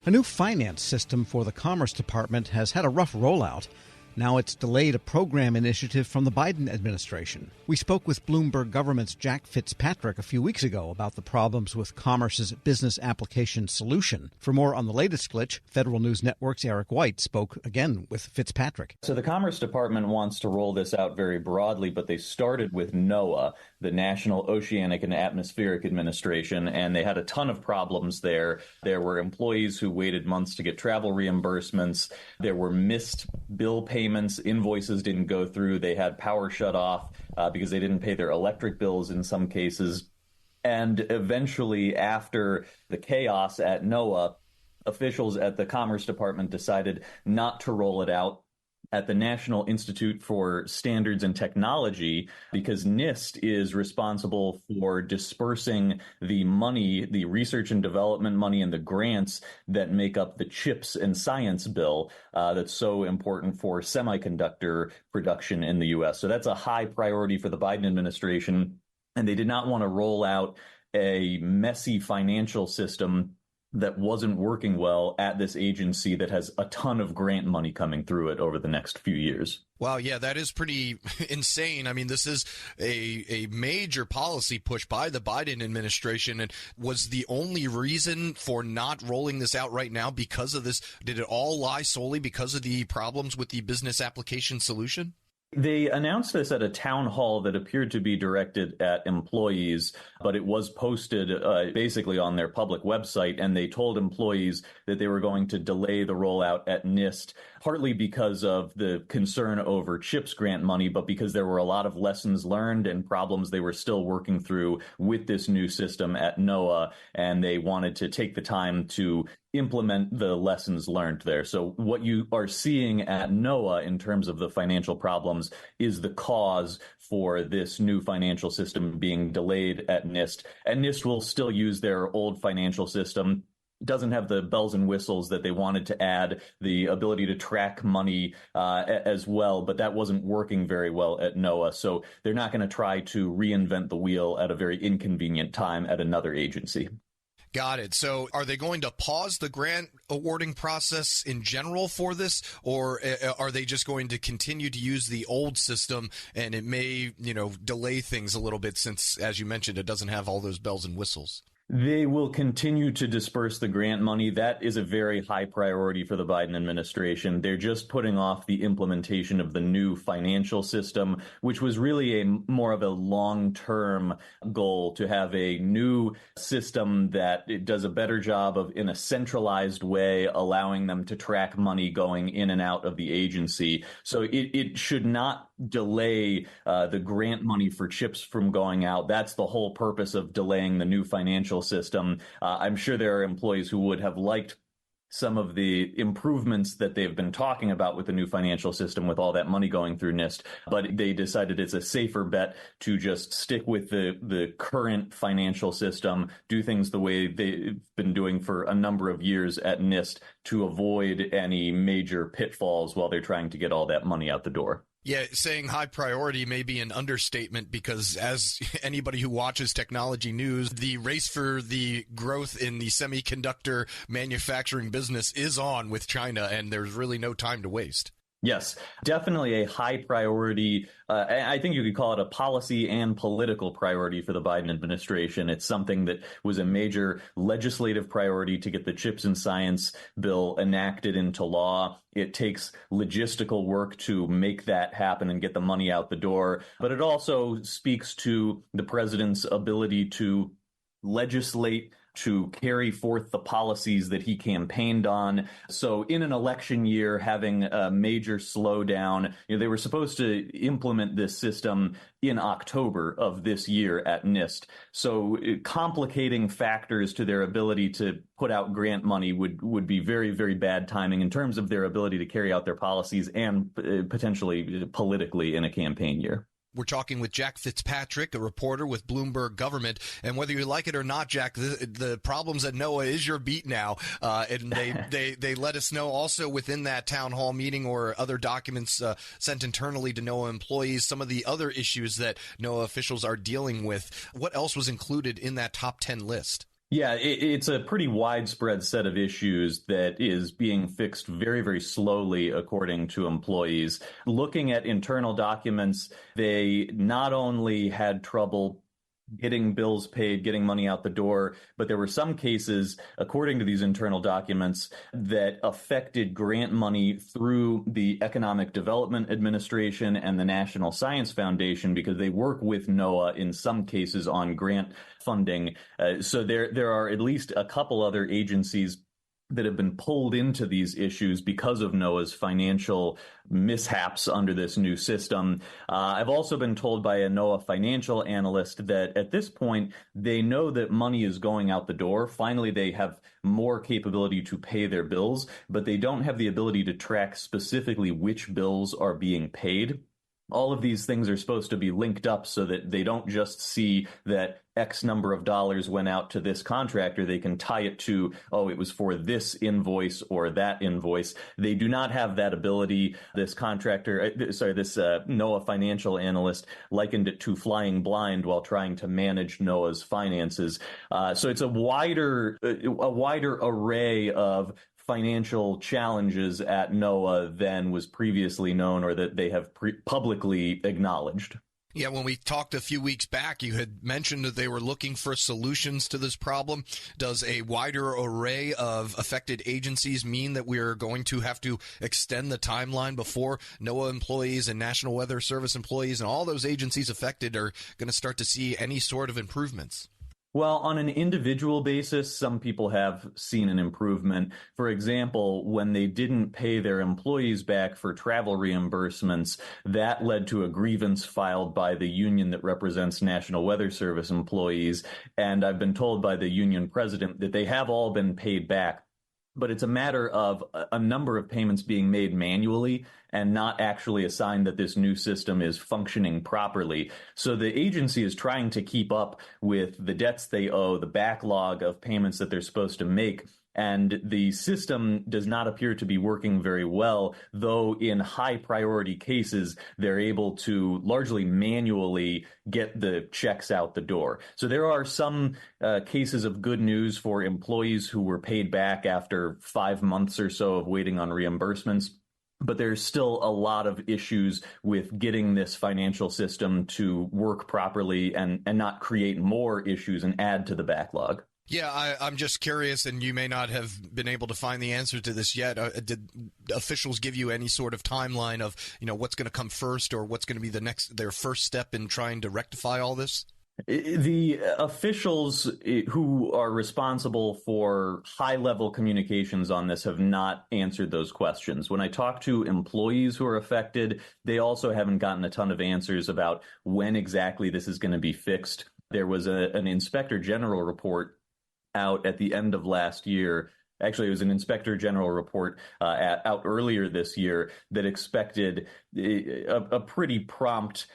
A new finance system for the Commerce Department has had a rough rollout. Now it's delayed a program initiative from the Biden administration. We spoke with Bloomberg government's Jack Fitzpatrick a few weeks ago about the problems with Commerce's business application solution. For more on the latest glitch, Federal News Network's Eric White spoke again with Fitzpatrick. So the Commerce Department wants to roll this out very broadly, but they started with NOAA, the National Oceanic and Atmospheric Administration, and they had a ton of problems there. There were employees who waited months to get travel reimbursements. There were missed bill payments. Invoices didn't go through. They had power shut off because they didn't pay their electric bills in some cases. And eventually, after the chaos at NOAA, officials at the Commerce Department decided not to roll it out at the National Institute for Standards and Technology, because NIST is responsible for dispersing the money, the research and development money and the grants that make up the CHIPS and Science Bill that's so important for semiconductor production in the U.S. So that's a high priority for the Biden administration, and they did not want to roll out a messy financial system that wasn't working well at this agency that has a ton of grant money coming through it over the next few years. Wow, yeah, that is pretty insane. I mean, this is a major policy push by the Biden administration. And was the only reason for not rolling this out right now because of this? Did it all lie solely because of the problems with the business application solution? They announced this at a town hall that appeared to be directed at employees, but it was posted basically on their public website, and they told employees that they were going to delay the rollout at NIST, partly because of the concern over CHIPS grant money, but because there were a lot of lessons learned and problems they were still working through with this new system at NOAA, and they wanted to take the time to implement the lessons learned there. So what you are seeing at NOAA in terms of the financial problems is the cause for this new financial system being delayed at NIST. And NIST will still use their old financial system. It doesn't have the bells and whistles that they wanted to add, the ability to track money as well, but that wasn't working very well at NOAA. So they're not going to try to reinvent the wheel at a very inconvenient time at another agency. Got it. So are they going to pause the grant awarding process in general for this, or are they just going to continue to use the old system and it may, delay things a little bit since, as you mentioned, it doesn't have all those bells and whistles? They will continue to disperse the grant money. That is a very high priority for the Biden administration. They're just putting off the implementation of the new financial system, which was really more of a long-term goal, to have a new system that it does a better job of, in a centralized way, allowing them to track money going in and out of the agency. So it should not delay the grant money for CHIPS from going out. That's the whole purpose of delaying the new financial system. I'm sure there are employees who would have liked some of the improvements that they've been talking about with the new financial system with all that money going through NIST, but they decided it's a safer bet to just stick with the current financial system, do things the way they've been doing for a number of years at NIST to avoid any major pitfalls while they're trying to get all that money out the door. Yeah, saying high priority may be an understatement, because as anybody who watches technology news, the race for the growth in the semiconductor manufacturing business is on with China, and there's really no time to waste. Yes, definitely a high priority. I think you could call it a policy and political priority for the Biden administration. It's something that was a major legislative priority to get the CHIPS and Science Bill enacted into law. It takes logistical work to make that happen and get the money out the door. But it also speaks to the president's ability to legislate, to carry forth the policies that he campaigned on. So in an election year, having a major slowdown, they were supposed to implement this system in October of this year at NIST. So complicating factors to their ability to put out grant money would be very, very bad timing in terms of their ability to carry out their policies and potentially politically in a campaign year. We're talking with Jack Fitzpatrick, a reporter with Bloomberg Government. And whether you like it or not, Jack, the problems at NOAA is your beat now. And they let us know also within that town hall meeting or other documents sent internally to NOAA employees, some of the other issues that NOAA officials are dealing with. What else was included in that top 10 list? Yeah, it's a pretty widespread set of issues that is being fixed very, very slowly, according to employees. Looking at internal documents, they not only had trouble getting bills paid, getting money out the door, but there were some cases, according to these internal documents, that affected grant money through the Economic Development Administration and the National Science Foundation, because they work with NOAA in some cases on grant funding. So there are at least a couple other agencies that have been pulled into these issues because of NOAA's financial mishaps under this new system. I've also been told by a NOAA financial analyst that at this point, they know that money is going out the door. Finally, they have more capability to pay their bills, but they don't have the ability to track specifically which bills are being paid. All of these things are supposed to be linked up so that they don't just see that X number of dollars went out to this contractor. They can tie it to, oh, it was for this invoice or that invoice. They do not have that ability. This NOAA financial analyst likened it to flying blind while trying to manage NOAA's finances. So it's a wider array of financial challenges at NOAA than was previously known or that they have publicly acknowledged. Yeah, when we talked a few weeks back, you had mentioned that they were looking for solutions to this problem. Does a wider array of affected agencies mean that we're going to have to extend the timeline before NOAA employees and National Weather Service employees and all those agencies affected are going to start to see any sort of improvements? Well, on an individual basis, some people have seen an improvement. For example, when they didn't pay their employees back for travel reimbursements, that led to a grievance filed by the union that represents National Weather Service employees. And I've been told by the union president that they have all been paid back. But it's a matter of a number of payments being made manually and not actually a sign that this new system is functioning properly. So the agency is trying to keep up with the debts they owe, the backlog of payments that they're supposed to make. And the system does not appear to be working very well, though in high priority cases, they're able to largely manually get the checks out the door. So there are some cases of good news for employees who were paid back after 5 months or so of waiting on reimbursements. But there's still a lot of issues with getting this financial system to work properly and not create more issues and add to the backlog. Yeah, I'm just curious, and you may not have been able to find the answer to this yet. Did officials give you any sort of timeline of, what's going to come first or what's going to be their first step in trying to rectify all this? The officials who are responsible for high-level communications on this have not answered those questions. When I talk to employees who are affected, they also haven't gotten a ton of answers about when exactly this is going to be fixed. There was an inspector general report out at the end of last year. Actually, it was an inspector general report out earlier this year that expected a pretty prompt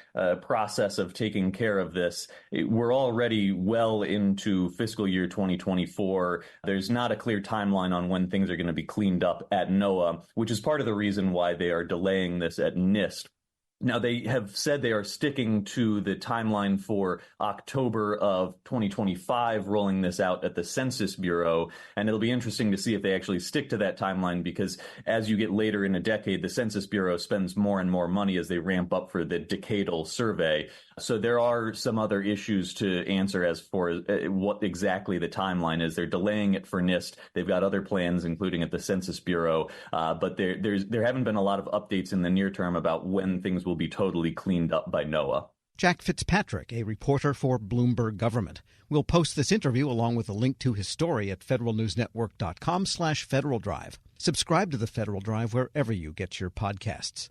process of taking care of this. We're already well into fiscal year 2024. There's not a clear timeline on when things are going to be cleaned up at NOAA, which is part of the reason why they are delaying this at NIST. Now, they have said they are sticking to the timeline for October of 2025, rolling this out at the Census Bureau. And it'll be interesting to see if they actually stick to that timeline, because as you get later in a decade, the Census Bureau spends more and more money as they ramp up for the decadal survey. So there are some other issues to answer as for what exactly the timeline is. They're delaying it for NIST. They've got other plans, including at the Census Bureau. But there haven't been a lot of updates in the near term about when things will be totally cleaned up by NOAA. Jack Fitzpatrick, a reporter for Bloomberg Government. We'll post this interview along with a link to his story at federalnewsnetwork.com/Federal Drive. Subscribe to the Federal Drive wherever you get your podcasts.